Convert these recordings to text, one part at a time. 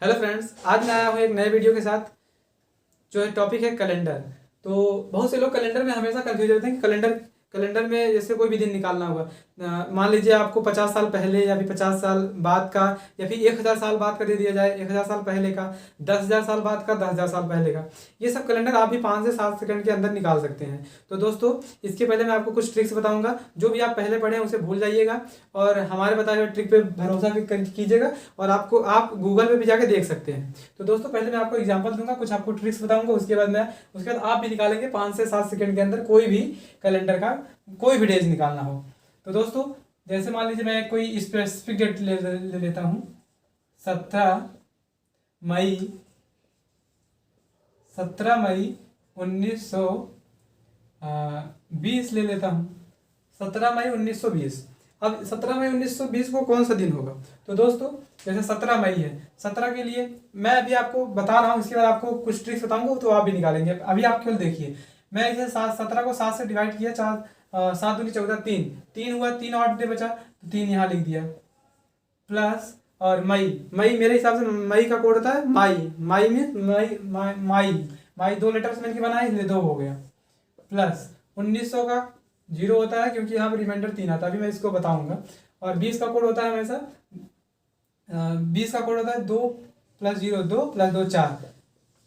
Hello friends, आज मैं आया हूँ एक नए वीडियो के साथ। जो है टॉपिक है कैलेंडर। तो बहुत से लोग कैलेंडर में हमेशा कंफ्यूज होते हैं कि कैलेंडर कैलेंडर में जैसे कोई भी दिन निकालना होगा। मान लीजिए आपको 50 साल पहले या फिर 50 साल बाद का या फिर 1000 साल बाद का दे दिया जाए, 1000 साल पहले का, 10,000 साल बाद का, 10,000 साल पहले का। ये सब कैलेंडर आप भी 5 से 7 सेकंड के अंदर निकाल सकते हैं। तो दोस्तों, इसके पहले मैं आपको कुछ ट्रिक्स बताऊंगा। जो भी आप पहले पढ़े हैं उसे भूल जाइएगा और हमारे बताए हुए ट्रिक पे भरोसा भी कीजिएगा। और आप गूगल पे भी जाके देख सकते हैं। तो दोस्तों, पहले मैं आपको एग्जांपल दूंगा, कुछ आपको ट्रिक्स बताऊंगा। उसके बाद आप भी निकालेंगे 5 से 7 सेकंड के अंदर कोई भी कैलेंडर का कोई भी डेज निकालना हो। तो दोस्तों, जैसे मान लीजिए मैं कोई स्पेसिफिक डेट ले लेता हूँ। 17 मई 17 मई 1920 ले लेता हूँ। 17 मई 1920। अब 17 मई 1920 को कौन सा दिन होगा? तो दोस्तों, जैसे 17 मई है, 17 के लिए मैं अभी आपको बता रहा हूँ। इसके बाद आपको कुछ ट्रिक्स बताऊंगा तो आप भी निकालेंगे। अभी आप केवल देखिए, मैं इसे 17 को 7 से डिवाइड किया। 7 दूनी 14, 3 3 हुआ, 3 और डे बचा तो 3 यहाँ लिख दिया। प्लस और मई मई मेरे हिसाब से मई का कोड होता है माई। माई में माई 2 लेटर से मिलकर बना है, इसलिए 2 हो गया। प्लस 1900 का 0 होता है क्योंकि यहाँ पर रिमाइंडर 3 आता है। अभी मैं इसको बताऊंगा। और 20 का कोड होता है हमेशा 20 का कोड होता है 2 + 0 2 + 2 4।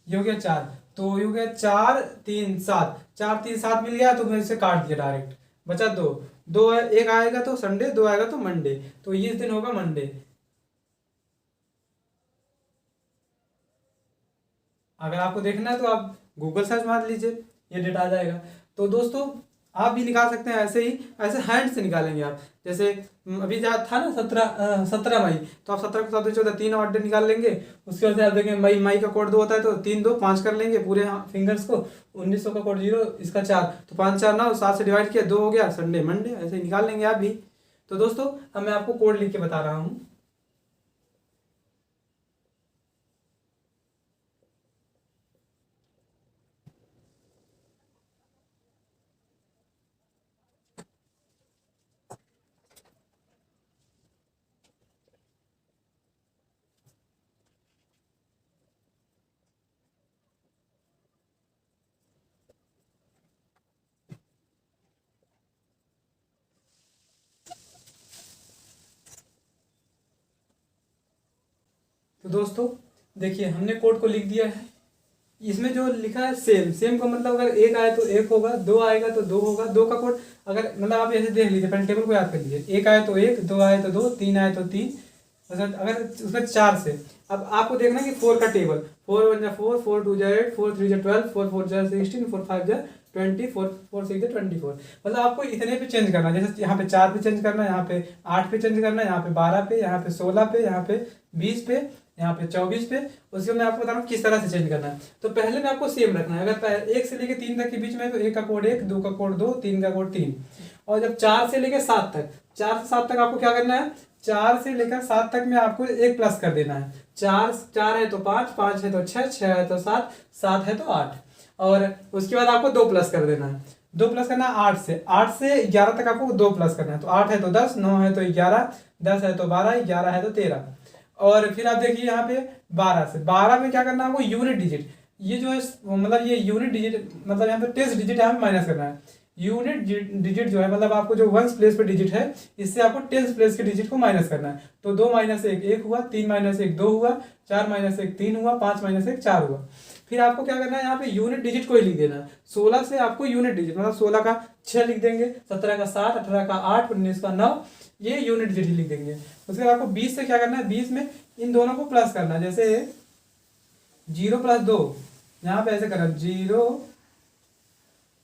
ये हो गया 4। तो ये हो गया 4 3 7। 4 3 7 मिल गया तो मैं इसे काट दिया डायरेक्ट। बचा 2। 2 है, एक आएगा तो संडे, 2 आएगा तो मंडे। तो ये दिन होगा मंडे। अगर आपको देखना है तो आप गूगल सर्च मार लीजिए, ये डेटा आ जाएगा। तो दोस्तों, आप भी निकाल सकते हैं ऐसे ही। ऐसे हैंड से निकालेंगे आप। जैसे अभी जा था ना 17 मई, तो आप 17 को 7 14 3 और डे निकाल लेंगे। उसके बाद से आप देखेंगे मई का कोड 2 होता है तो 3 2 5 कर लेंगे पूरे फिंगर्स को। 1900 का कोड 0, इसका 4, तो 5 4 9, 7 से डिवाइड किया, 2 हो गया, संडे मंडे। ऐसे ही निकाल लेंगे आप भी। तो दोस्तों, अब मैं आपको कोड लिख के बता रहा हूँ। तो दोस्तों, देखिए हमने कोड को लिख दिया है। इसमें जो लिखा है सेम सेम का मतलब अगर एक आए तो एक होगा, 2 आएगा तो 2 होगा। 2 का कोड अगर मतलब आप ऐसे देख लीजिए, पहले टेबल को याद कर लीजिए। एक आए तो एक, 2 आए तो 2, 3 आए तो 3। अगर उसमें 4 से, अब आपको देखना है कि 4 का टेबल। 4 1 4, 4 2 8, 4 3 12, 4 4 16, 4 5 20, 4 4 6 24। मतलब आपको इतने पे चेंज करना है। जैसे यहाँ पे 4 पे चेंज करना है, यहाँ पे 8 पे चेंज करना है, यहाँ पे 12 पे, यहाँ पे 16 पे, यहाँ पे 20 पे, यहाँ पे 24 पे। उसके मैं आपको बता रहा हूँ किस तरह से चेंज करना है। तो पहले में आपको सेम रखना है। अगर 1 से लेके 3 तक के बीच में है तो 1 का कोड 1, 2 का कोड 2, 3 का कोड 3। और जब 4 से लेकर 7 तक, 4 से 7 तक आपको क्या करना है? 4 से लेकर 7 तक में आपको एक प्लस कर देना है। 4 4 है तो 5, 5 है तो 6, 6 है तो 7, 7 है तो 8। और उसके बाद आपको 2 प्लस कर देना है। 2 प्लस करना है 8 से 11 तक आपको 2 प्लस करना है। तो 8 है तो 10, 9 है तो 11, 10 है तो 12, 11 है तो 13। और फिर आप देखिए यहाँ पे 12 में क्या करना है आपको? Unit digit. ये जो है मतलब ये यूनिट डिजिट मतलब यहाँ पे टेंस डिजिट यहाँ पे माइनस करना है। यूनिट डिजिट जो है मतलब आपको जो वंस प्लेस पे डिजिट है, इससे आपको टेंस प्लेस के डिजिट को माइनस करना है। तो 2 - 1 1 हुआ, 3 - 1 2 हुआ, 4 - 1 3 हुआ, 5 - 1 4 हुआ। फिर आपको क्या करना है? यहाँ पे यूनिट डिजिट को ही लिख देना है। 16 से आपको यूनिट डिजिट मतलब 16 का 6 लिख देंगे, 17 का 7, 18 का 8, 19 का 9, ये यूनिट डिजिट लिख देंगे। उसके बाद आपको 20 से क्या करना है? 20 में इन दोनों को प्लस करना है। जैसे 0 + 2, यहाँ पे ऐसे करना 0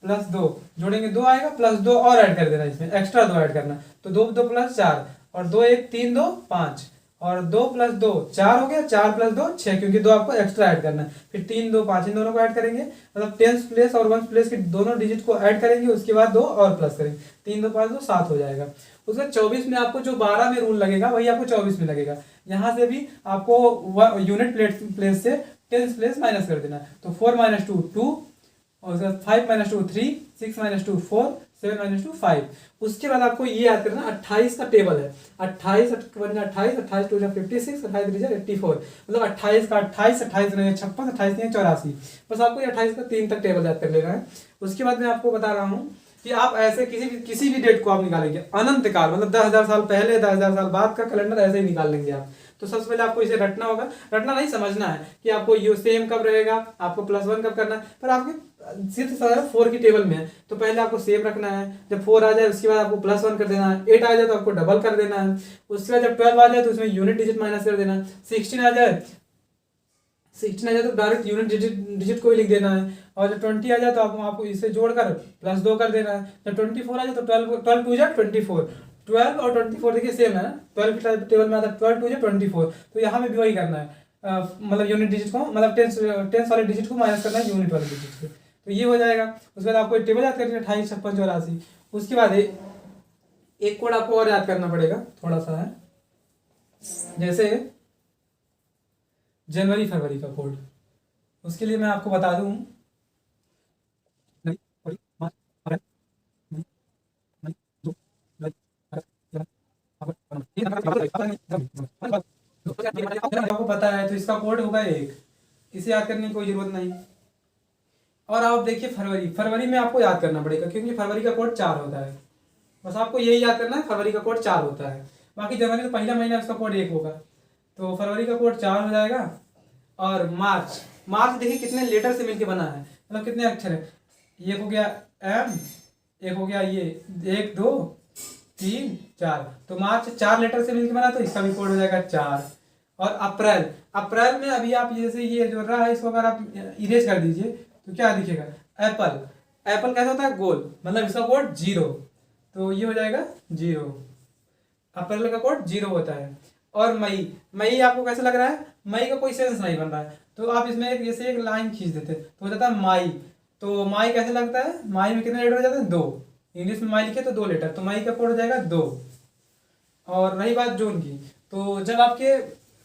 + 2 जोड़ेंगे 2 आएगा, प्लस 2 और ऐड कर देना, इसमें एक्स्ट्रा 2 ऐड करना। तो 2 2 + 4 और 2 1 3 2 5 और 2 + 2 4 हो गया, 4 + 2 6, क्योंकि 2 आपको एक्स्ट्रा ऐड करना है। फिर 3 2 5 इन दोनों को ऐड करेंगे, मतलब टेंस प्लेस और वंस प्लेस के दोनों डिजिट को ऐड करेंगे। उसके बाद 2 और प्लस करेंगे, 3 2 5 2 7 हो जाएगा। उसके 24 में आपको जो 12 में रूल लगेगा वही आपको 24 में लगेगा। यहाँ से भी आपको यूनिट प्लेस से टेंस प्लेस माइनस कर देना है। तो 4 - 2 2, और उसके बाद 5 - 2 3, 6 - 2 4, 7 - 2 5। उसके बाद आपको ये याद करना 28 का टेबल है। 28 28 28 2 56, 28 3 84, मतलब 28 का 28, 28 नहीं 56, 28 नहीं 84। बस आपको ये 28 का 3 तक टेबल याद कर लेना है। उसके बाद मैं आपको बता रहा हूँ कि आप ऐसे किसी भी डेट को आप निकालेंगे अनंत काल, मतलब 10,000 साल पहले 10,000 साल बाद का कैलेंडर ऐसे ही निकाल लेंगे आप। तो सबसे पहले आपको इसे रटना होगा, रटना नहीं समझना है कि आपको यू सेम कब रहेगा, आपको +1 कब करना है, पर आपके सिर्फ 4 की टेबल में है तो पहले आपको सेम रखना है। जब 4 आ जाए उसके बाद आपको +1 कर देना है, 8 आ जाए तो आपको डबल कर देना है, उसके बाद जब 12 आ जाए तो उसमें यूनिट डिजिट माइनस कर देना है, 16 आ जाए तो डायरेक्ट यूनिट डिजिट को ही लिख देना है, और जब 20 आ जाए तो आपको इसे जोड़कर +2 कर देना है। जब 24 आ जाए तो 12 2 जा 24, 12 और 24 देखिए सेम है ना, 12 की टेबल में आता है 12 2 जा 24, तो यहाँ में भी वही करना है, मतलब यूनिट डिजिट को, मतलब टेंस वाले डिजिट को माइनस करना है यूनिट वाले डिजिट से, तो ये हो जाएगा। उसके बाद आपको टेबल याद करनी है 28 56 84। उसके बाद एक कोड आपको और याद करना पड़ेगा, थोड़ा सा है, जैसे जनवरी फरवरी का कोड। उसके लिए मैं आपको बता दूं, आपको पता है तो इसका कोड होगा 1, इसे याद करने की कोई जरूरत नहीं। और आप देखिए फरवरी, फरवरी में आपको याद करना पड़ेगा क्योंकि फरवरी का कोड 4 होता है। बस आपको यही याद करना है, फरवरी का कोड 4 होता है। बाकी जनवरी तो पहला महीना उसका कोड 1 होगा, तो फरवरी का कोड 4 हो जाएगा। और मार्च, मार्च देखिए कितने लेटर से मिलके बना है, मतलब कितने अक्षर है, एक हो गया एम, एक हो गया ये 1 2 3 4, तो मार्च 4 लेटर से मिलके बना, तो इसका भी कोड हो जाएगा 4। और अप्रैल, अप्रैल में अभी आप जैसे ये जो रहा है इसको अगर आप इरेज कर दीजिए तो क्या दिखेगा, एप्पल, एप्पल कैसा होता है गोल, मतलब इसका कोड 0, तो ये हो जाएगा 0, अप्रैल का कोड 0 होता है। और मई, मई आपको कैसा लग रहा है, मई का कोई सेंस नहीं बन रहा है, तो आप इसमें एक जैसे एक लाइन खींच देते तो हो जाता है माई। तो माई कैसे लगता है, माई में कितने लेटर हो जाते हैं, 2, इंग्लिश में माई लिखे तो 2 लेटर, तो मई का कोड हो जाएगा 2। और रही बात जून की, तो जब आपके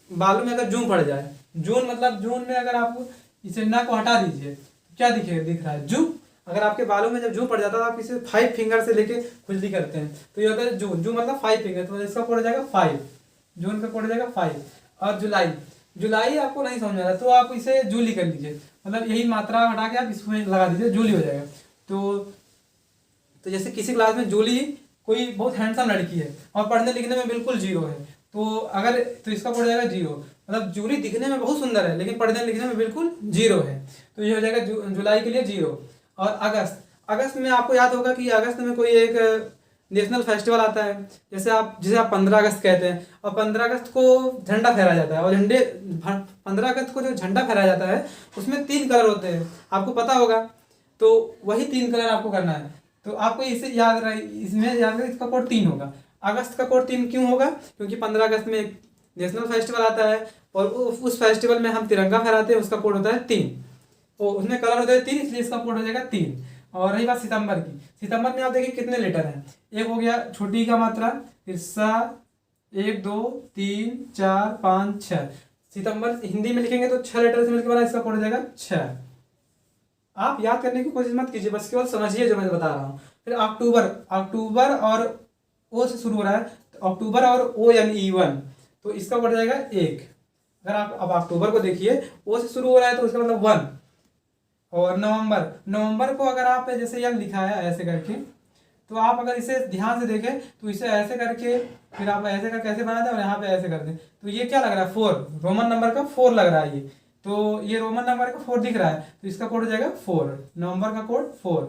बालों में अगर जून पड़ जाए, जून मतलब जून में अगर आप इसे ना को हटा दीजिए तो क्या दिखेगा, दिख रहा है जू। अगर आपके बालों में जब जू पड़ जाता है तो आप इसे 5 फिंगर से लेके खुजली करते हैं, तो ये होता है जून, जू मतलब 5 फिंगर, तो इसका कोड हो जाएगा 5, जून का कोड हो जाएगा 5। और जुलाई, जुलाई आपको नहीं समझ आ रहा तो आप इसे जूली कर लीजिए, मतलब यही मात्रा हटा के आप इसमें लगा दीजिए, जूली हो जाएगा। तो जैसे किसी क्लास में जूली कोई बहुत हैंडसम लड़की है और पढ़ने लिखने में बिल्कुल 0 है, तो अगर तो इसका कोड हो जाएगा 0, मतलब जूली दिखने में बहुत सुंदर है लेकिन पढ़ने लिखने में बिल्कुल 0 है, तो ये हो जाएगा जुलाई के लिए 0। और अगस्त, अगस्त में आपको याद होगा कि अगस्त में कोई एक नेशनल फेस्टिवल आता है, जैसे आप जिसे आप 15 अगस्त कहते हैं, और 15 अगस्त को झंडा फहराया जाता है, और 15 अगस्त को जो झंडा फहराया जाता है उसमें 3 कलर होते हैं, आपको पता होगा, तो वही 3 कलर आपको करना है। तो आपको इसे याद रहे, इसमें याद रहे इसका कोड 3 होगा। अगस्त का कोड 3 क्यों होगा, क्योंकि 15 अगस्त में एक नेशनल फेस्टिवल आता है और उस फेस्टिवल में हम तिरंगा फहराते हैं, उसका कोड होता है 3, तो उसमें कलर होता है 3, इसलिए इसका कोड हो जाएगा 3। और रही बात सितंबर की, सितंबर में आप देखिए कितने लेटर हैं, एक हो गया छोटी का मात्रा, फिर सा, 1 2 3 4 5 6, सितंबर हिंदी में लिखेंगे तो 6 लेटर से मिलकर बना, इसका कोड हो जाएगा 6। आप याद करने की कोशिश मत कीजिए, बस केवल समझिए जो मैं बता रहा हूँ। फिर अक्टूबर, अक्टूबर और ओ से शुरू हो रहा है, तो अक्टूबर और ओ यानी E1, तो इसका बढ़ जाएगा 1। अगर आप अब अक्टूबर को देखिए, ओ से शुरू हो रहा है तो उसका मतलब 1। और नवंबर, नवंबर को अगर आप जैसे यह लिखा है ऐसे करके, तो आप अगर इसे ध्यान से देखें तो इसे ऐसे करके फिर आप ऐसे करके ऐसे बना दें और यहाँ पे ऐसे कर दें, तो ये क्या लग रहा है, 4, रोमन नंबर का 4 लग रहा है ये, तो ये रोमन नंबर का 4 दिख रहा है, तो इसका कोड हो जाएगा 4, नवंबर का कोड 4,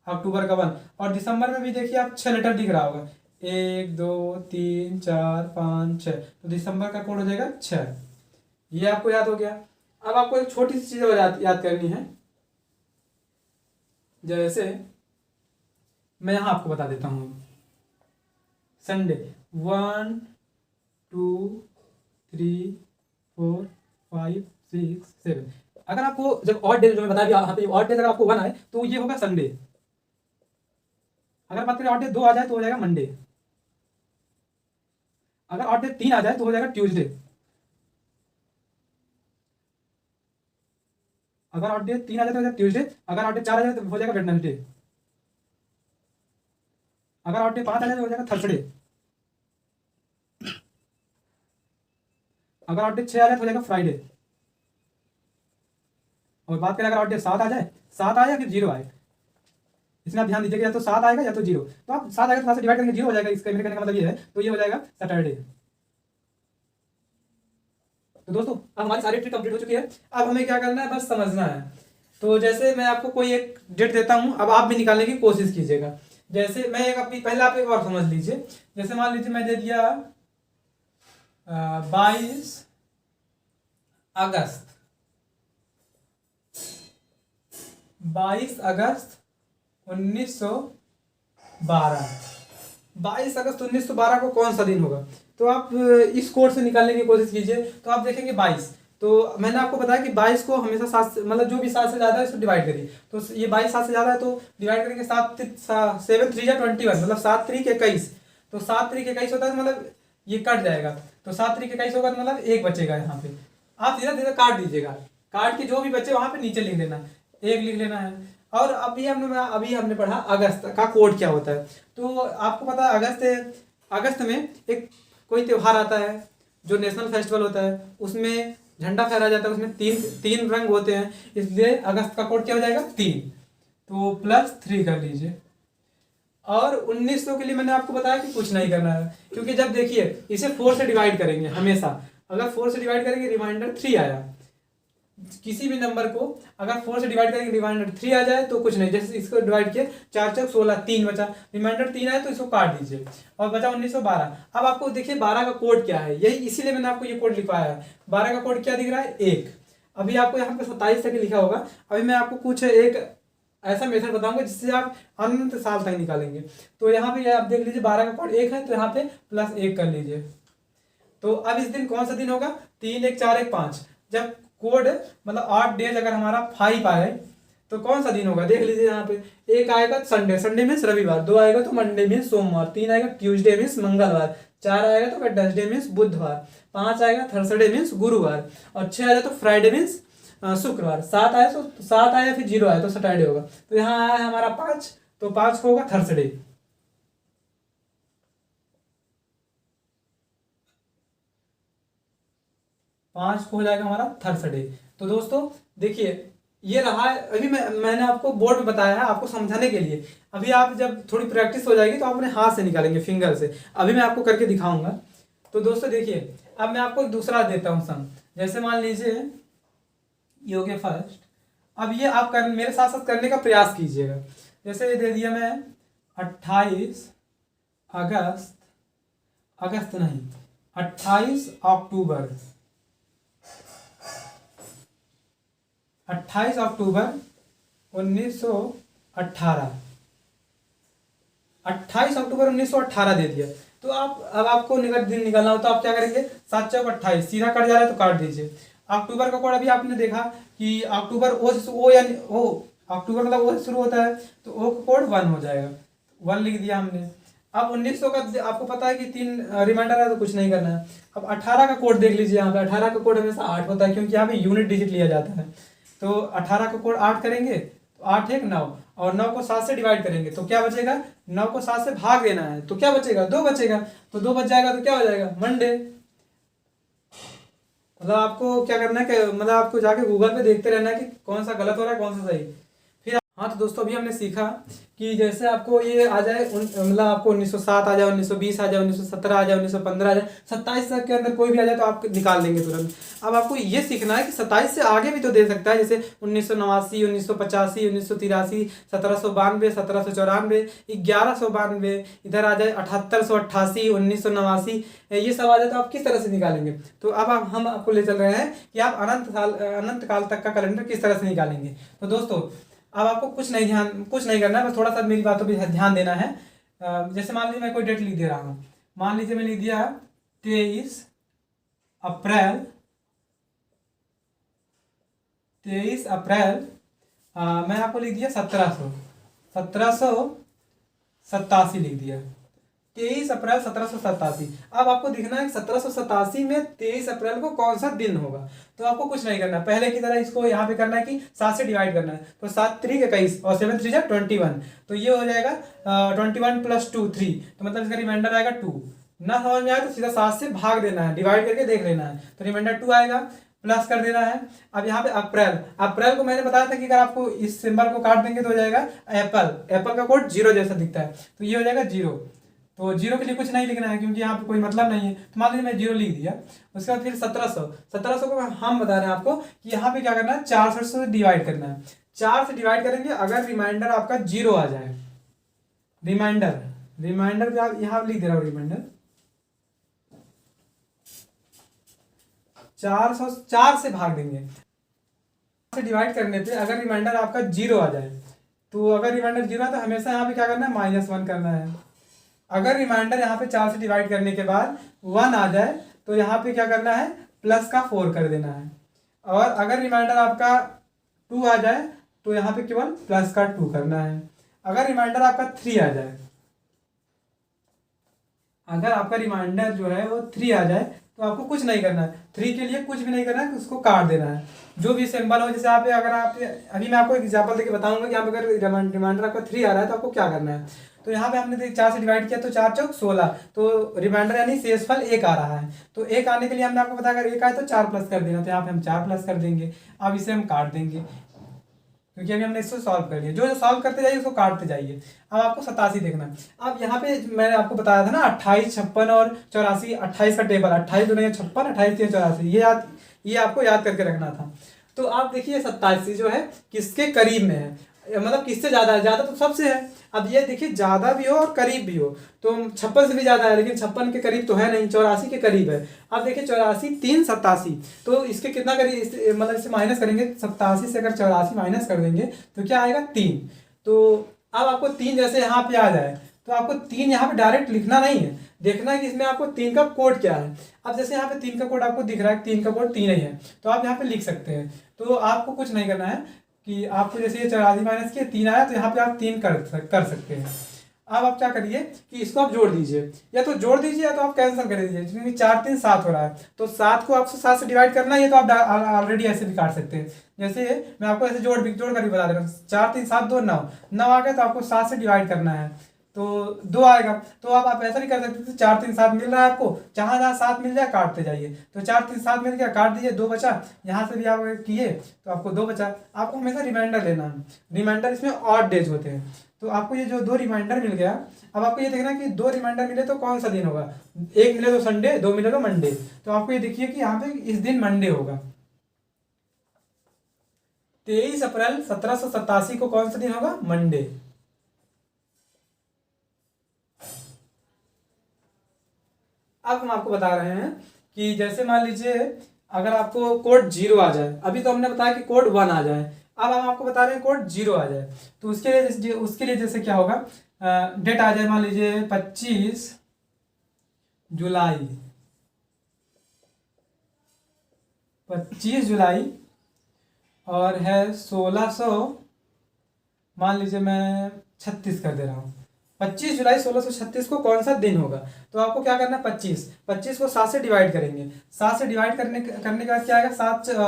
अक्टूबर का 1। और दिसंबर में भी देखिए आप 6 लेटर दिख रहा होगा, 1 2 3 4 5 6, तो दिसंबर का कोड हो जाएगा 6। ये आपको याद हो गया। अब आपको एक छोटी सी चीज़ और याद करनी है, जैसे मैं यहाँ आपको बता देता हूँ, संडे 1 2 3 4 5 6 7, अगर आपको जब ऑड डेज जो मैं बता दिया यहाँ पे ऑड डेज अगर आपको 1 आए तो ये होगा संडे, अगर बात करें ऑड डेज 2 आ जाए तो हो जाएगा मंडे, अगर ऑड डेज 3 आ जाए तो हो जाएगा ट्यूसडे, अगर ऑड डेज 3 आ जाए तो हो जाएगा ट्यूसडे, अगर ऑड डेज 4 आ जाए तो हो जाएगा वेडनेसडे। अगर ऑड डे 5 आ जाए तो हो जाएगा थर्सडे। अगर ऑड डे 6 आ जाए तो हो जाएगा फ्राइडे। और बात करें अगर ऑड डे 7 आ जाए, 7 आए या फिर 0 आए, इसमें आप ध्यान दीजिए कि या तो 7 आएगा या तो 0। तो आप 7 आएगा तो 5 से डिवाइड करेंगे 0 हो जाएगा, इसका मेरे कहने का मतलब ये है, तो ये हो जाएगा सैटरडे। तो दोस्तों अब हमारी सारी ट्रिक कंप्लीट हो चुकी है। अब हमें क्या करना है, बस समझना है। तो जैसे मैं आपको कोई एक डेट देता हूं, अब आप भी निकालने की कोशिश कीजिएगा। जैसे मैं एक अपनी पहले आप एक और समझ लीजिए। जैसे मान लीजिए मैं दे दिया 22 अगस्त, 22 अगस्त 1912। 22 अगस्त 1912 को कौन सा दिन होगा? तो आप इस कोड से निकालने की कोशिश कीजिए। तो आप देखेंगे 22, तो मैंने आपको बताया कि 22 को हमेशा 7 से, मतलब जो भी 7 से ज़्यादा है इसको डिवाइड करिए। तो ये 22 7 से ज़्यादा है तो डिवाइड करेंगे 7 7 3 जा 21, मतलब 7 3 21। तो 7 3 21 होता है, मतलब ये कट जाएगा। तो 7 3 21 होगा तो मतलब एक बचेगा यहाँ पे। आप सीधा सीधा काट दीजिएगा, काट के जो भी बचे वहाँ पे नीचे लिख देना, एक लिख लेना है। और अभी हमने पढ़ा अगस्त का कोड क्या होता है। तो आपको पता है अगस्त में एक कोई त्योहार आता है जो नेशनल फेस्टिवल होता है, उसमें झंडा फहराया जाता है, उसमें तीन तीन रंग होते हैं, इसलिए अगस्त का कोड क्या हो जाएगा 3। तो +3 कर लीजिए। और 1900 के लिए मैंने आपको बताया कि कुछ नहीं करना है, क्योंकि जब देखिए इसे 4 से डिवाइड करेंगे हमेशा, अगर 4 से डिवाइड करेंगे रिमाइंडर 3 आया, किसी भी नंबर को अगर 4 से डिवाइड करेंगे रिमाइंडर 3 आ जाए तो कुछ नहीं, जैसे इसको डिवाइड किया 4 चौक 16, 3 बचा, रिमाइंडर 3 आए तो इसको काट दीजिए और बचा 1912। अब आपको देखिए 12 का कोड क्या है, यही इसीलिए मैंने आपको ये कोड लिखवाया है। 12 का कोड क्या दिख रहा है 1। अभी आपको यहाँ पे 27 तक लिखा होगा। अभी मैं आपको कुछ एक ऐसा मेथड बताऊंगा जिससे आप अनंत साल तक निकालेंगे। तो यहाँ पे आप देख लीजिए 12 का कोड 1 है, तो यहाँ पे +1 कर लीजिए। तो अब इस दिन कौन सा दिन होगा? 3 1 4 1 5। जब कोड मतलब 8 डेज अगर हमारा 5 आए तो कौन सा दिन होगा? देख लीजिए यहाँ पे, एक आएगा संडे, संडे मीन्स रविवार, 2 आएगा तो मंडे मीन्स सोमवार, 3 आएगा ट्यूसडे मीन्स मंगलवार, 4 आएगा तो वेडनेसडे मीन्स बुधवार, 5 आएगा थर्सडे मीन्स गुरुवार, और 6 आएगा तो फ्राइडे मीन्स शुक्रवार, 7 आया फिर 0 आया तो सैटरडे होगा। तो यहाँ आया है हमारा 5, तो 5 को होगा थर्सडे। 5 को हो जाएगा हमारा थर्सडे। तो दोस्तों देखिए ये रहा है, अभी मैंने आपको बोर्ड में बताया है आपको समझाने के लिए। अभी आप जब थोड़ी प्रैक्टिस हो जाएगी तो आप अपने हाथ से निकालेंगे, फिंगर से। अभी मैं आपको करके दिखाऊंगा। तो दोस्तों देखिए अब मैं आपको दूसरा देता हूँ सम। जैसे मान लीजिए ये हो गया फर्स्ट। अब ये आप मेरे साथ साथ करने का प्रयास कीजिएगा। जैसे ये दे दिया मैं 28 अगस्त, अगस्त नहीं 28 अक्टूबर, 28 अक्टूबर 1918, 28 अक्टूबर 1918 दे दिया। तो आप अब आपको दिन निकालना हो तो आप क्या करेंगे, 7 चौक 28, सीधा कट जा रहा है तो काट दीजिए। अक्टूबर का कोड अभी आपने देखा कि अक्टूबर ओ यानी ओ, अक्टूबर मतलब ओ से शुरू होता है तो ओ का कोड 1 हो जाएगा, 1 लिख दिया हमने। अब 1900 का आपको पता है कि 3 रिमाइंडर है तो कुछ नहीं करना है। अब 18 का कोड देख लीजिए, यहाँ पे 18 का कोड हमेशा 8 होता है, क्योंकि यहाँ पे यूनिट डिजिट लिया जाता है। तो 18 का कोड 8 करेंगे तो 8 1 9, और 9 को 7 से डिवाइड करेंगे तो क्या बचेगा, 9 को 7 से भाग देना है तो क्या बचेगा, 2 बचेगा। तो 2 बच जाएगा तो क्या हो जाएगा, मंडे। मतलब आपको क्या करना है कि मतलब आपको जाके गूगल पे देखते रहना है कि कौन सा गलत हो रहा है कौन सा सही। फिर हाँ तो दोस्तों अभी हमने सीखा कि जैसे आपको ये आ जाए मतलब आपको 1907 आ जाए, 1920 आ जाए, 1917 आ जाए, 1915 आ जाए, 27 तक के अंदर कोई भी आ जाए तो आप निकाल लेंगे तुरंत। अब आपको ये सीखना है कि 27 से आगे भी तो दे सकता है, जैसे 1989, 1985, 1983, 1792, 1794, 1192, इधर आ जाए 7888, 1989, ये सब आ जाए तो आप किस तरह से निकालेंगे। तो अब हम आपको ले चल रहे हैं कि आप अनंत काल तक का कैलेंडर किस तरह से निकालेंगे। तो दोस्तों अब आपको कुछ नहीं करना है, बस थोड़ा सा मेरी बातों पे ध्यान देना है। जैसे मान लीजिए मैं कोई डेट लिख दे रहा हूँ, मान लीजिए मैं लिख दिया 23 अप्रैल, 23 अप्रैल, मैं आपको लिख दिया 1787 लिख दिया। 23 अप्रैल 1787। अब आपको दिखना है 1787 में 23 अप्रैल को कौन सा दिन होगा। तो आपको कुछ नहीं करना, पहले की तरह इसको यहाँ पे करना है कि 7 से डिवाइड करना है। तो 7 3 21 और 7 3 21, तो ये हो जाएगा 21 + 2 3, तो मतलब इसका रिमाइंडर आएगा 2। ना समझ में आया तो सीधा 7 से भाग देना है, डिवाइड करके देख लेना है, तो रिमाइंडर 2 आएगा, प्लस कर देना है। अब यहाँ पे अप्रैल, अप्रैल को मैंने बताया था कि अगर आपको इस सिंबल को काट देंगे तो हो जाएगा एप्पल, एप्पल का कोड 0 जैसा दिखता है, तो ये हो जाएगा 0। तो 0 के लिए कुछ नहीं लिखना है क्योंकि यहाँ पे कोई मतलब नहीं है, तो मान लीजिए मैं 0 लिख दिया। उसके बाद फिर 1700 को हम बता रहे हैं आपको कि यहाँ पे क्या करना है, 400 से डिवाइड करना है। 4 से डिवाइड करेंगे अगर रिमाइंडर आपका 0 आ जाए, रिमाइंडर यहाँ लिख दे रहा हूँ, रिमाइंडर 4 से भाग देंगे, से डिवाइड करने पे अगर रिमाइंडर आपका 0 आ जाए, तो अगर रिमाइंडर 0 है तो हमेशा यहाँ पे क्या करना है, -1 करना है। अगर रिमाइंडर यहाँ पे 4 से डिवाइड करने के बाद 1 आ जाए तो यहाँ पे क्या करना है, +4 कर देना है। और अगर रिमाइंडर आपका 2 आ जाए तो यहाँ पे केवल +2 करना है। अगर रिमाइंडर आपका 3 आ जाए, अगर आपका रिमाइंडर जो है वो 3 आ जाए तो आपको कुछ नहीं करना है, 3 के लिए कुछ भी नहीं करना है, उसको काट देना है। जो भी सिंबल हो, जैसे आप अगर आप अभी मैं आपको एग्जांपल देके बताऊंगा कि यहाँ पे अगर रिमाइंडर आपका 3 आ रहा है तो आपको क्या करना है। तो यहाँ पे हमने 4 से डिवाइड किया तो 4 चौक 16, तो रिमाइंडर यानी शेषफल 1 आ रहा है। तो 1 आने के लिए हमने आपको बताया अगर 1 आए तो 4 प्लस कर देना, तो यहाँ पे हम 4 प्लस कर देंगे। अब इसे हम काट देंगे क्योंकि अभी हमने इसको सॉल्व कर लिया। जो सॉल्व करते जाइए उसको काटते जाइए। अब आपको 87 देखना है। अब यहाँ पे मैंने आपको बताया था ना 28, 56 और 84, 28 का टेबल, 28 दूनी 56, 28 3 84, ये आपको याद करके रखना था। तो आप देखिए 87 जो है किसके करीब में है, मतलब किससे ज्यादा है, ज्यादा तो सबसे है। अब ये देखिए ज्यादा भी हो और करीब भी हो, तो 56 से भी ज्यादा है लेकिन 56 के करीब तो है नहीं, 84 के करीब है। अब देखिए 84 3 87, तो इसके कितना करीब, मतलब इसे माइनस करेंगे, 87 से अगर 84 माइनस कर देंगे तो क्या आएगा 3। तो अब आपको 3 जैसे यहाँ पे आ जाए तो आपको 3 यहाँ पे डायरेक्ट लिखना नहीं है, देखना है कि इसमें आपको 3 का कोड क्या है। अब जैसे यहाँ पे 3 का कोड आपको दिख रहा है, 3 का कोड 3 ही है, तो आप यहाँ पे लिख सकते हैं। तो आपको कुछ नहीं करना है कि आपको जैसे ये 84 माइनस किया 3 आया तो यहाँ पे आप 3 कर सकते हैं। अब आप क्या करिए कि इसको आप जोड़ दीजिए, या तो जोड़ दीजिए या तो आप कैंसिल कर दीजिए, क्योंकि 4 3 7 हो रहा है, तो 7 को आपको 7 से डिवाइड करना है, तो आप ऑलरेडी ऐसे भी काट सकते हैं। जैसे मैं आपको ऐसे जोड़ कर ही बता दे रहा हूँ, 4 3 7 2 9, 9 आ गया तो आपको 7 से डिवाइड करना है तो 2 आएगा। तो आप ऐसा भी कर सकते थे, 4 3 7 मिल रहा है आपको, जहाँ जहाँ 7 मिल जाए काटते जाइए। तो 4 3 7 मिल गया, काट दीजिए, 2 बचा, यहाँ से भी आप किए तो आपको 2 बचा। आपको हमेशा रिमाइंडर लेना है, रिमाइंडर इसमें ऑड डेज होते हैं। तो आपको ये जो 2 रिमाइंडर मिल गया, अब आपको ये देखना कि 2 रिमाइंडर मिले तो कौन सा दिन होगा, 1 मिले तो संडे, 2 मिले तो मंडे। तो आपको ये देखिए कि यहाँ पे इस दिन मंडे होगा। 23 अप्रैल 1787 को कौन सा दिन होगा, मंडे। अब हम आपको बता रहे हैं कि जैसे मान लीजिए अगर आपको कोड 0 आ जाए, अभी तो हमने बताया कि कोड 1 आ जाए, अब हम आपको बता रहे हैं कोड 0 आ जाए, तो उसके लिए जैसे क्या होगा, डेट आ जाए मान लीजिए 25 जुलाई, 25 जुलाई और है 1600, मान लीजिए मैं 36 कर दे रहा हूँ। 25 जुलाई 1636 को कौन सा दिन होगा, तो आपको क्या करना है, 25 को 7 से डिवाइड करेंगे। 7 से डिवाइड करने के बाद क्या आएगा,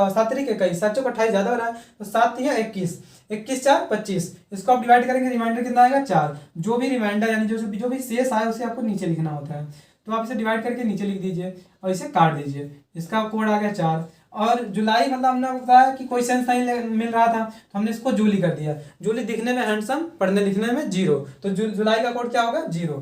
7 तरीके 21, 7 चौक 28 ज्यादा हो रहा है, तो 7 3 21, 21 4 25, इसको आप डिवाइड करेंगे, रिमाइंडर कितना आएगा 4। जो भी रिमाइंडर यानी जो भी शेष आए उसे आपको नीचे लिखना होता है, तो आप इसे डिवाइड करके नीचे लिख दीजिए और इसे काट दीजिए। इसका कोड आ गया 4। और जुलाई मतलब हमने बताया कि कोई सेंस नहीं मिल रहा था, तो हमने इसको जूली कर दिया। जूली दिखने में हैंडसम, पढ़ने लिखने में 0, तो जुलाई का कोड क्या होगा 0,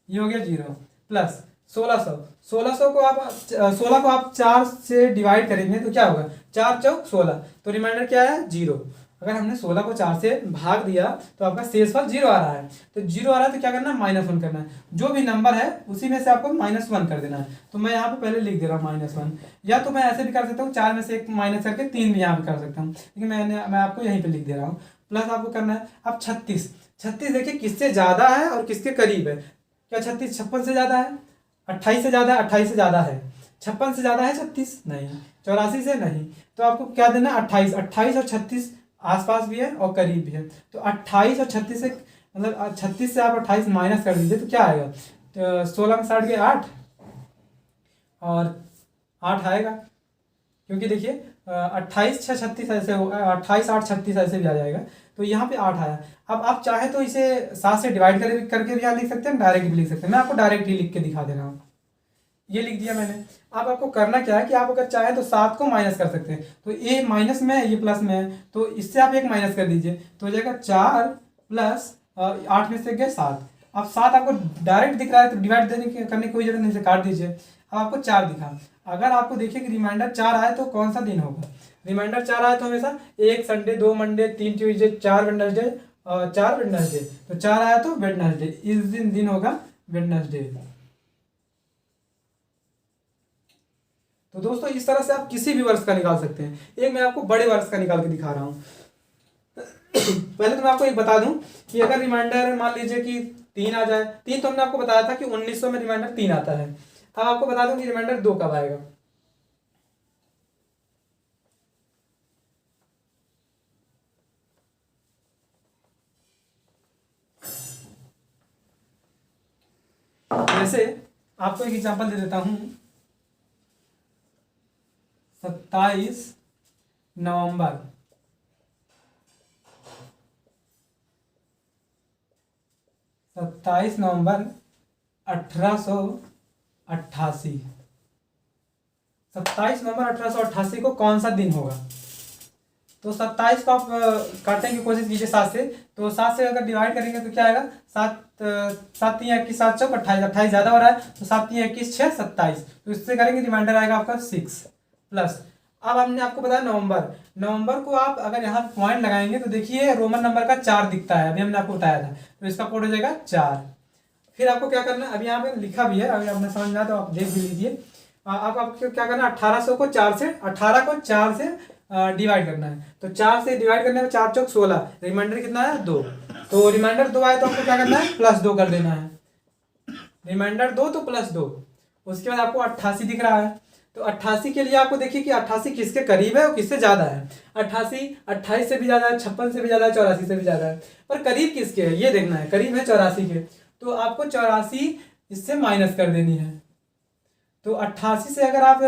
ये हो गया 0 प्लस 1600 को आप 16 को आप 4 से डिवाइड करेंगे तो क्या होगा, 4 चौक 16, तो रिमाइंडर क्या है 0। अगर हमने 16 को 4 से भाग दिया तो आपका शेषफल 0 आ रहा है, तो 0 आ रहा है तो क्या करना है, -1 करना है। जो भी नंबर है उसी में से आपको -1 कर देना है। तो मैं यहाँ पे पहले लिख दे रहा हूँ -1, या तो मैं ऐसे भी कर सकता हूँ 4 में से 1 माइनस करके 3 भी यहाँ पे कर सकता हूँ, लेकिन मैं आपको यहीं पे लिख दे रहा हूँ। प्लस आपको करना है अब 36 देखिए किससे ज़्यादा है और किसके करीब है। क्या 36 56 से ज़्यादा है, 28 से ज़्यादा है, 28 से ज़्यादा है, 56 से ज़्यादा है 36 नहीं, 84 से नहीं, तो आपको क्या देना है 28 और 36 आसपास भी है और करीब भी है। तो 28 और 36 से मतलब 36 से आप 28 माइनस कर दीजिए तो क्या आएगा, 16 में 60 के 8 और 8 आएगा, क्योंकि देखिए 28 6 36 ऐसे हो, 28 8 36 ऐसे भी आ जाएगा। तो यहाँ पे 8 आया। अब आप चाहे तो इसे 7 से डिवाइड करके भी यहाँ लिख सकते हैं, डायरेक्ट भी लिख सकते हैं। मैं आपको डायरेक्ट ही लिख के दिखा दे रहा हूँ। ये लिख दिया मैंने। अब आपको करना क्या है कि आप अगर चाहे तो 7 को माइनस कर सकते हैं। तो ये माइनस में है, ये प्लस में है, तो इससे आप एक माइनस कर दीजिए तो हो जाएगा 4 प्लस 8 में से गए 7। अब 7 आपको डायरेक्ट दिख रहा है तो डिवाइड करने की कोई जरूरत नहीं, से काट दीजिए। अब आपको 4 दिखा। अगर आपको देखिए कि रिमाइंडर 4 आए तो कौन सा दिन होगा? रिमाइंडर 4 आए तो हमेशा 1 संडे, 2 मंडे, 3 ट्यूजडे, 4 वेडनेसडे और 4 वेडनेसडे। तो 4 आया तो वेडनेसडे, इस दिन होगा वेडनेसडे। तो दोस्तों इस तरह से आप किसी भी वर्ष का निकाल सकते हैं। एक मैं आपको बड़े वर्ष का निकाल के दिखा रहा हूँ। पहले तो मैं आपको एक बता दूं कि अगर रिमाइंडर मान लीजिए कि 3 आ जाए, 3 तो हमने आपको बताया था कि 1900 में रिमाइंडर 3 आता है। अब आपको बता दूं कि रिमाइंडर 2 कब आएगा। जैसे आपको एक एग्जांपल दे देता हूं, 27 नवंबर 1888। 27 नवंबर 1888 को कौन सा दिन होगा? तो 27 को आप काटने की कोशिश कीजिए 7 से। तो 7 से अगर डिवाइड करेंगे तो क्या आएगा? 7 7 3 21 7 चौक 28, 28 ज़्यादा हो रहा है तो 7 3 21 6 27। तो इससे करेंगे रिमाइंडर आएगा आपका 6 प्लस। अब हमने आपको बताया नवंबर। नवंबर को आप अगर यहाँ पॉइंट लगाएंगे तो देखिए रोमन नंबर का 4 दिखता है, अभी हमने आपको बताया था। तो इसका कोड हो जाएगा 4। फिर आपको क्या करना है, अभी यहाँ पे लिखा भी है, अभी आपने समझ में आया तो आप देख भी लीजिए। आपको क्या करना है, 1800 को 4 से 18 को 4 से डिवाइड करना है। तो 4 से डिवाइड करने में 4 चौक 16, रिमाइंडर कितना है 2। तो रिमाइंडर 2 आए तो आपको क्या करना है, +2 कर देना है। रिमाइंडर 2 तो +2। उसके बाद आपको 88 दिख रहा है। तो 88 के लिए आपको देखिए कि 88 किसके करीब है और किससे ज़्यादा है। 88 28 से भी ज़्यादा है, 56 से भी ज़्यादा है, 84 से भी ज़्यादा है। पर करीब किसके है ये देखना है, करीब है 84 के। तो आपको 84 इससे माइनस कर देनी है। तो 88 से अगर आप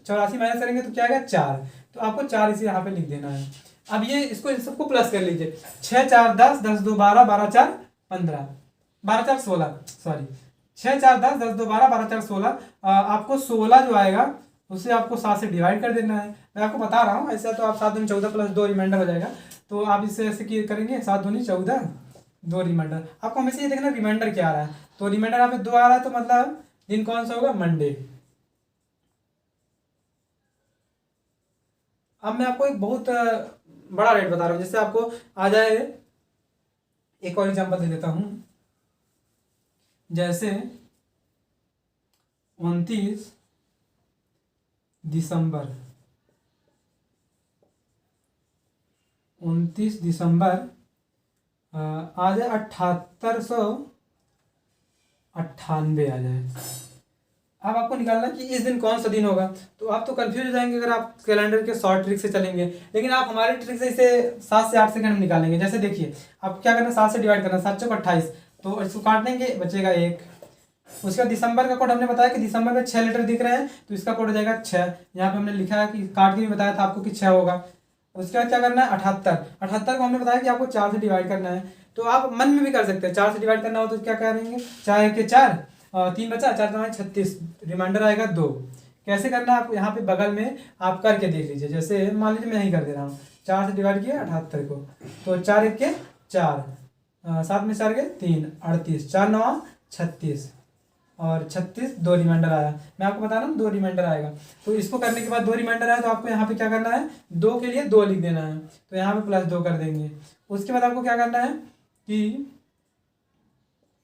84 माइनस करेंगे तो क्या आएगा 4। तो आपको 4 इसे यहाँ पे लिख देना है। अब ये इसको इन सबको प्लस कर लीजिए। 6 4 10, 10 2 12, 12 4 15, 12 4 16, सॉरी 6 4 10, 10 2 12, 12 4 16। आपको 16 जो आएगा उसे आपको 7 से डिवाइड कर देना है। मैं आपको बता रहा हूँ, ऐसा तो आप 7 दूनी 14 प्लस 2 रिमाइंडर हो जाएगा। तो आप इससे ऐसे करेंगे 7 दूनी 14, 2 रिमाइंडर। आपको हमेशा ये देखना रिमाइंडर क्या आ रहा है। तो रिमाइंडर यहाँ पे 2 आ रहा है तो मतलब दिन कौन सा होगा, मंडे। अब मैं आपको एक बहुत बड़ा रेट बता रहा हूँ, जिससे आपको आ जाए। एक और एग्जांपल दे देता हूँ। जैसे 29 दिसंबर 29 दिसंबर आ जाए 7898 आ जाए। अब आपको निकालना है कि इस दिन कौन सा दिन होगा। तो आप तो कंफ्यूज हो जाएंगे अगर आप कैलेंडर के शॉर्ट ट्रिक से चलेंगे, लेकिन आप हमारे ट्रिक से इसे 7 से 8 सेकंड में निकालेंगे। जैसे देखिए आपको क्या करना है, 7 से डिवाइड करना, 7 चौक 28। तो इसको काट देंगे, बचेगा 1। उसके बाद दिसंबर का कोड हमने बताया कि दिसंबर में 6 लेटर दिख रहे हैं तो इसका कोड हो जाएगा 6। यहाँ पे हमने लिखा है कि काट के भी बताया था आपको कि 6 होगा। उसके बाद क्या करना है, 78। 78 को हमने बताया कि आपको 4 से डिवाइड करना है। तो आप मन में भी कर सकते हैं, 4 से डिवाइड करना हो तो क्या करेंगे, 4 के 4, 3 बचा, 4 9 36, रिमाइंडर आएगा 2। कैसे करना है, आप यहाँ पे बगल में आप करके देख लीजिए। जैसे मान लीजिए मैं ही कर दे रहा हूँ, 4 से डिवाइड किया 78 को, तो 4 1 के 4, 7 में 4 के 3, 38, 4 9 36 और 36, 2 रिमाइंडर आया। मैं आपको बता रहा हूँ 2 रिमाइंडर आएगा। तो इसको करने के बाद 2 रिमाइंडर आया तो आपको यहाँ पे क्या करना है, 2 के लिए 2 लिख देना है। तो यहाँ पे +2 कर देंगे। उसके बाद आपको क्या करना है कि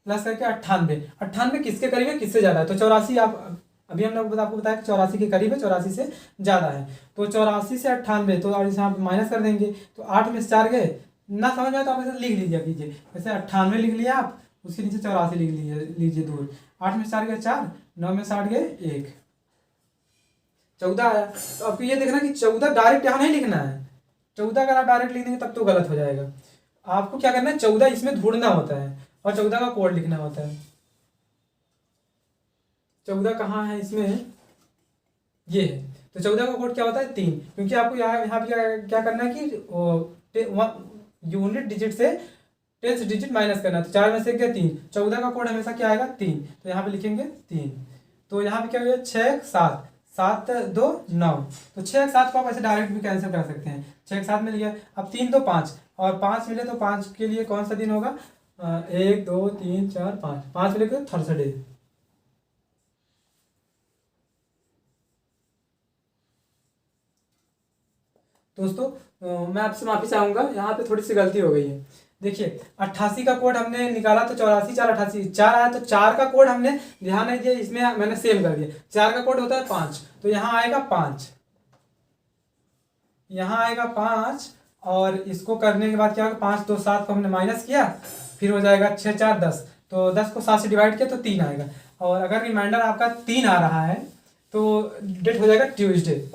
प्लस करके 98। 98 किसके करीब है, किससे ज़्यादा है। तो 84 आप अभी हमने आपको बताया कि 84 के करीब है, 84 से ज़्यादा है। तो 84 से 98, तो और इसे आप माइनस कर देंगे। तो 8 में से 4 गए, ना समझ में आए तो आप ऐसे लिख लीजिए कीजिए। जैसे 98 लिख लिया आप, उसके नीचे 84 लिख लीजिए दूर। 8 में 4 गए 4, 9 में 60 गए 1, 14 आया। तो आपको ये देखना कि 14 डायरेक्ट यहाँ नहीं लिखना है। 14 अगर आप डायरेक्ट लिख देंगे तब तो गलत हो जाएगा। आपको क्या करना है, 14 इसमें ढूंढना होता है और 14 का कोड लिखना होता है। 14 कहाँ है इसमें, ये है। तो 14 का कोड क्या होता है 3, क्योंकि आपको यहाँ पे क्या करना है कि यूनिट डिजिट से 10th डिजिट माइनस करना है। तो 4 में से क्या 3, 14 का कोड हमेशा क्या आएगा 3, तो यहाँ पे लिखेंगे 3। तो यहाँ पे क्या हो गया 6 7 7 2 9, तो 6 7 को आप ऐसे डायरेक्ट भी कैंसिल कर सकते हैं, 6 7 मिल गया। अब 3 2 5 और 5 मिले, तो 5 के लिए कौन सा दिन होगा, 1 2 3 4 5, 5 मिले तो थर्सडे। दोस्तों मैं आपसे माफी चाहूंगा, यहाँ पे थोड़ी सी गलती हो गई है। देखिए 88 का कोड हमने निकाला तो 84 4 88 4 आया, तो 4 का कोड हमने ध्यान नहीं दिया, इसमें मैंने सेम कर दिया। 4 का कोड होता है 5, तो यहाँ आएगा 5, यहाँ आएगा 5, और इसको करने के बाद क्या होगा 5 2 7 को हमने माइनस किया, फिर हो जाएगा 6 4 10, तो 10 को 7 से डिवाइड किया तो 3 आएगा। और अगर रिमाइंडर आपका 3 आ रहा है तो डेट हो जाएगा ट्यूसडे।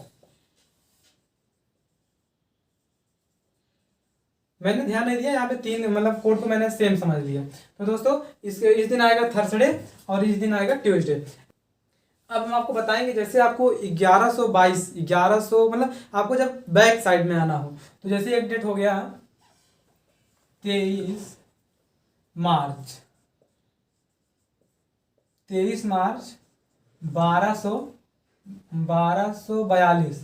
मैंने ध्यान नहीं दिया, यहाँ पे 3 मतलब कोड को मैंने सेम समझ लिया। तो दोस्तों इस दिन आएगा थर्सडे और इस दिन आएगा ट्यूसडे। अब हम आपको बताएंगे, जैसे आपको 1122 मतलब आपको जब बैक साइड में आना हो, तो जैसे एक डेट हो गया 23 मार्च 1242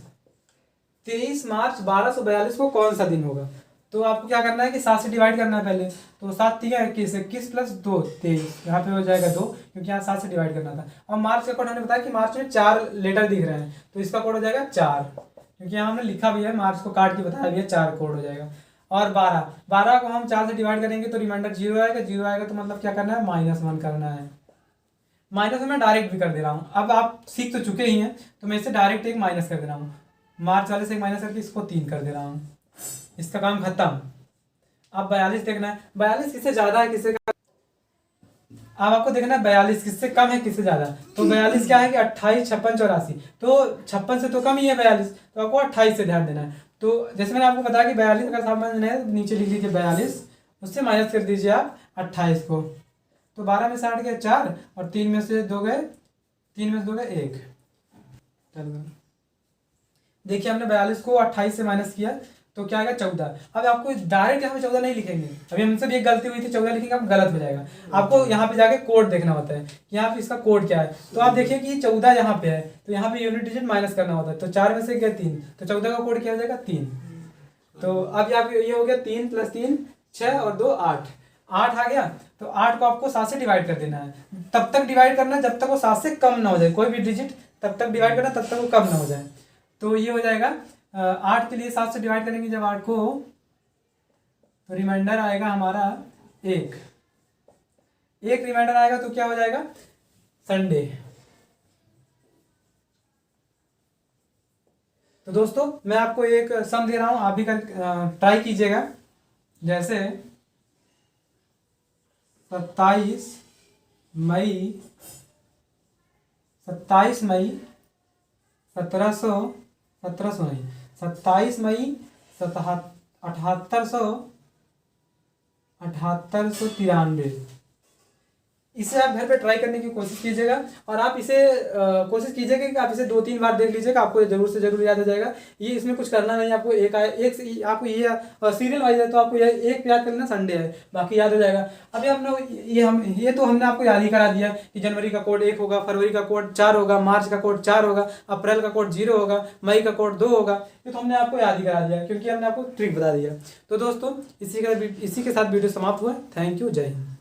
23 मार्च 1242 को कौन सा दिन होगा, तो आपको क्या करना है कि 7 से डिवाइड करना है पहले। तो 7 3 21 21 प्लस 2 23, यहाँ पे हो जाएगा 2, क्योंकि यहाँ 7 से डिवाइड करना था। और मार्च का कोड हमने बताया कि मार्च में 4 लेटर दिख रहे हैं, तो इसका कोड हो जाएगा 4, क्योंकि यहाँ हमने लिखा भी है, मार्च को काट के बताया भी है, 4 कोड हो जाएगा। और 12 को हम 4 से डिवाइड करेंगे तो रिमाइंडर 0 आएगा, 0 आएगा तो मतलब क्या करना है -1 करना है। माइनस में मैं डायरेक्ट भी कर दे रहा हूँ, अब आप सीख तो चुके ही हैं, तो मैं इसे डायरेक्ट एक माइनस कर दे रहा हूँ, मार्च वाले से एक माइनस करके इसको 3 कर दे रहा हूँ, इसका काम खत्म। अब 42 देखना है, 42 किससे ज्यादा है किससे कम, अब आपको देखना है 42 किससे कम है किससे ज्यादा। तो 42 क्या है कि 28 56 84, तो 56 से तो कम ही है 42, तो आपको 28 से ध्यान देना है। तो जैसे मैंने आपको बताया कि 42 अगर सामान है तो नीचे लिख लीजिए 42, उससे माइनस कर दीजिए आप 28 को, तो 12 में से 8 गए 4 और 3 में से 2 गए 1। देखिए हमने 42 को 28 से माइनस किया तो क्या आएगा 14। अब आपको डायरेक्ट यहाँ पे 14 नहीं लिखेंगे, अभी हमसे भी एक गलती हुई थी, 14 लिखेंगे आप गलत हो जाएगा। आपको यहाँ पे जाके कोड देखना होता है कि यहाँ पे इसका कोड क्या है। तो आप देखिए कि 14 यहाँ पे है, तो यहाँ पे यूनिट डिजिट माइनस करना होता है, तो 4 में से गया 3, तो 14 का कोड क्या हो जाएगा 3। तो अब यहाँ पे ये हो गया 3 + 3 6 और 2 8 आ गया। तो 8 को आपको 7 से डिवाइड कर देना है, तब तक डिवाइड करना जब तक वो 7 से कम ना हो जाए, कोई भी डिजिट तब तक डिवाइड करना तब तक वो कम ना हो जाए। तो ये हो जाएगा 8 के लिए 7 से डिवाइड करेंगे जब 8 को, तो रिमाइंडर आएगा हमारा 1 रिमाइंडर आएगा, तो क्या हो जाएगा संडे। तो दोस्तों मैं आपको एक सम दे रहा हूं, आप भी ट्राई कीजिएगा। जैसे 27 मई 27 मई 7893, इसे आप घर पे ट्राई करने की कोशिश कीजिएगा। और आप इसे कोशिश कीजिएगा कि आप इसे 2-3 बार देख लीजिएगा, आपको जरूर से जरूर याद हो जाएगा। ये इसमें कुछ करना नहीं, आपको एक आपको ये सीरियल वाइज है तो आपको ये एक याद करना, संडे है, बाकी याद हो जाएगा। अभी ये तो हमने आपको याद ही करा दिया कि जनवरी का कोड 1 होगा, फरवरी का कोड 4 होगा, मार्च का कोड 4 होगा, अप्रैल का कोड 0 होगा, मई का कोड 2 होगा। ये तो हमने आपको याद ही करा दिया क्योंकि हमने आपको ट्रिक बता दिया। तो दोस्तों इसी के साथ वीडियो समाप्त हुआ। थैंक यू, जय हिंद।